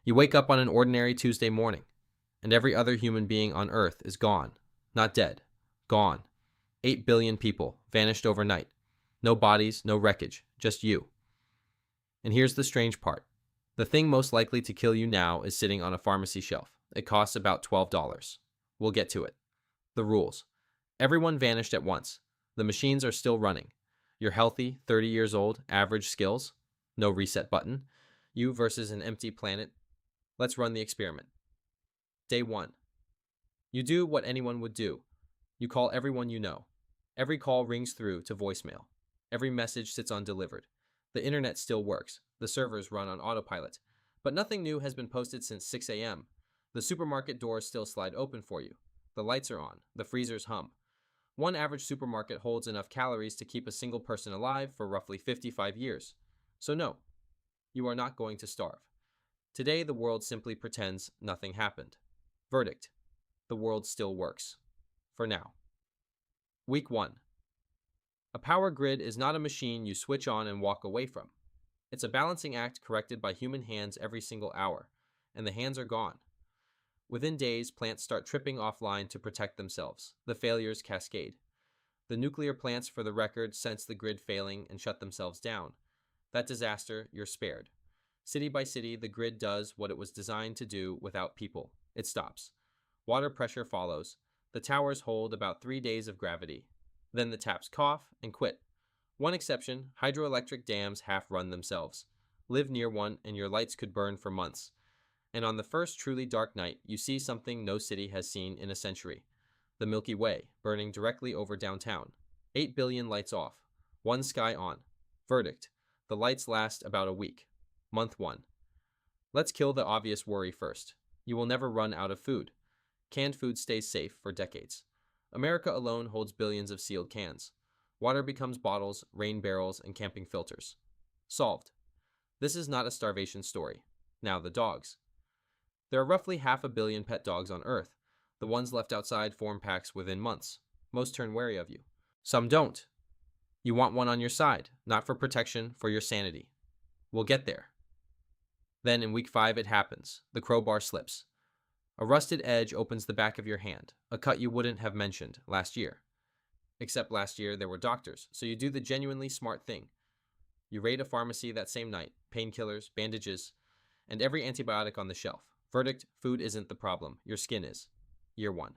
You wake up on an ordinary Tuesday morning, and every other human being on Earth is gone. Not dead. Gone. 8 billion people, vanished overnight. No bodies, no wreckage, just you. And here's the strange part. The thing most likely to kill you now is sitting on a pharmacy shelf. It costs about $12. We'll get to it. The rules. Everyone vanished at once. The machines are still running. You're healthy, 30 years old, average skills. No reset button. You versus an empty planet. Let's run the experiment. Day 1. You do what anyone would do. You call everyone you know. Every call rings through to voicemail. Every message sits undelivered. The internet still works. The servers run on autopilot. But nothing new has been posted since 6 a.m. The supermarket doors still slide open for you. The lights are on. The freezers hum. One average supermarket holds enough calories to keep a single person alive for roughly 55 years. So no, you are not going to starve. Today, the world simply pretends nothing happened. Verdict: the world still works. For now. Week 1. A power grid is not a machine you switch on and walk away from. It's a balancing act corrected by human hands every single hour, and the hands are gone. Within days, plants start tripping offline to protect themselves. The failures cascade. The nuclear plants, for the record, sense the grid failing and shut themselves down. That disaster, you're spared. City by city, the grid does what it was designed to do without people. It stops. Water pressure follows. The towers hold about 3 days of gravity. Then the taps cough and quit. One exception, hydroelectric dams half run themselves. Live near one and your lights could burn for months. And on the first truly dark night, you see something no city has seen in a century. The Milky Way, burning directly over downtown. 8 billion lights off. One sky on. Verdict: the lights last about a week. Month 1. Let's kill the obvious worry first. You will never run out of food. Canned food stays safe for decades. America alone holds billions of sealed cans. Water becomes bottles, rain barrels, and camping filters. Solved. This is not a starvation story. Now the dogs. There are roughly 500 million pet dogs on Earth. The ones left outside form packs within months. Most turn wary of you. Some don't. You want one on your side, not for protection, for your sanity. We'll get there. Then in week 5 it happens. The crowbar slips. A rusted edge opens the back of your hand, a cut you wouldn't have mentioned last year. Except last year there were doctors, so you do the genuinely smart thing. You raid a pharmacy that same night, painkillers, bandages, and every antibiotic on the shelf. Verdict: food isn't the problem, your skin is. Year 1.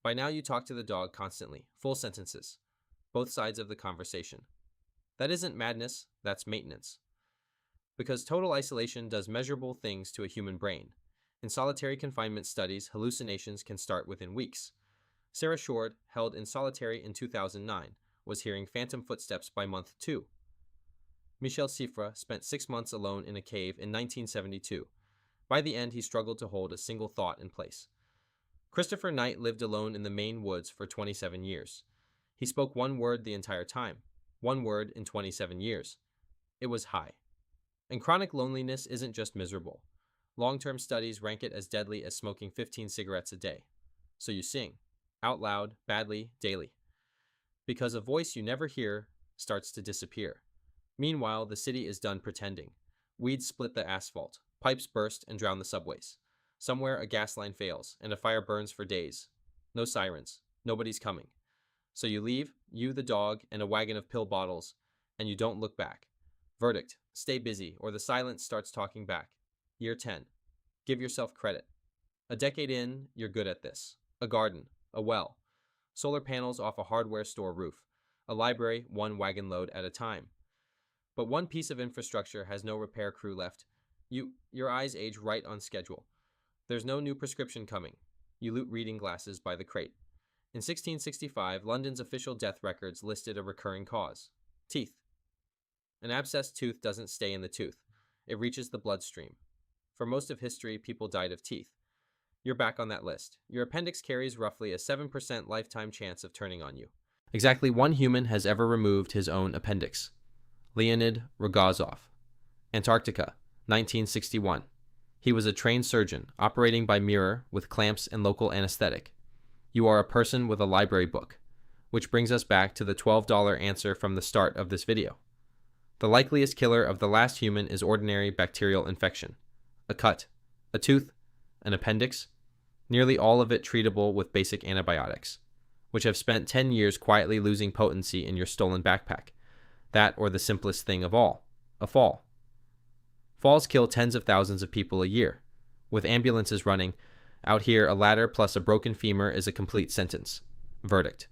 By now you talk to the dog constantly, full sentences, both sides of the conversation. That isn't madness, that's maintenance. Because total isolation does measurable things to a human brain. In solitary confinement studies, hallucinations can start within weeks. Sarah Short, held in solitary in 2009, was hearing phantom footsteps by month 2. Michel Cifre spent 6 months alone in a cave in 1972. By the end, he struggled to hold a single thought in place. Christopher Knight lived alone in the Maine woods for 27 years. He spoke one word the entire time. One word in 27 years. It was hi. And chronic loneliness isn't just miserable. Long-term studies rank it as deadly as smoking 15 cigarettes a day. So you sing, out loud, badly, daily. Because a voice you never hear starts to disappear. Meanwhile, the city is done pretending. Weeds split the asphalt. Pipes burst and drown the subways. Somewhere a gas line fails, and a fire burns for days. No sirens. Nobody's coming. So you leave, you, the dog, and a wagon of pill bottles, and you don't look back. Verdict: stay busy, or the silence starts talking back. Year 10. Give yourself credit. A decade in, you're good at this. A garden, a well, solar panels off a hardware store roof, a library one wagon load at a time. But one piece of infrastructure has no repair crew left. Your eyes age right on schedule. There's no new prescription coming. You loot reading glasses by the crate. In 1665, London's official death records listed a recurring cause: teeth. An abscessed tooth doesn't stay in the tooth. It reaches the bloodstream. For most of history, people died of teeth. You're back on that list. Your appendix carries roughly a 7% lifetime chance of turning on you. Exactly one human has ever removed his own appendix. Leonid Rogozov. Antarctica, 1961. He was a trained surgeon, operating by mirror with clamps and local anesthetic. You are a person with a library book. Which brings us back to the $12 answer from the start of this video. The likeliest killer of the last human is ordinary bacterial infection. a cut, a tooth, an appendix, nearly all of it treatable with basic antibiotics, which have spent 10 years quietly losing potency in your stolen backpack. That or the simplest thing of all, a fall. Falls kill tens of thousands of people a year. With ambulances running, out here a ladder plus a broken femur is a complete sentence. Verdict.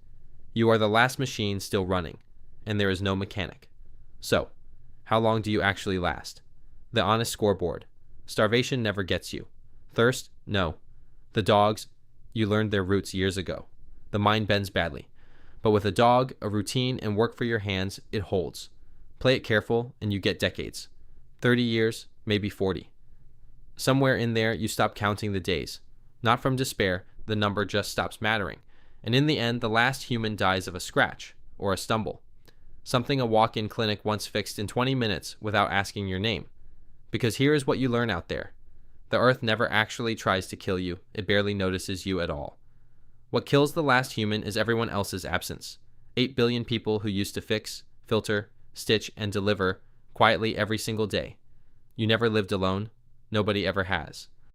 You are the last machine still running, and there is no mechanic. So, how long do you actually last? The honest scoreboard. Starvation never gets you. Thirst? No. The dogs? You learned their roots years ago. The mind bends badly. But with a dog, a routine, and work for your hands, it holds. Play it careful, and you get decades. 30 years, maybe 40. Somewhere in there, you stop counting the days. Not from despair, the number just stops mattering. And in the end, the last human dies of a scratch, or a stumble. Something a walk-in clinic once fixed in 20 minutes without asking your name. Because here is what you learn out there. The earth never actually tries to kill you, it barely notices you at all. What kills the last human is everyone else's absence. 8 billion people who used to fix, filter, stitch, and deliver quietly every single day. You never lived alone. Nobody ever has.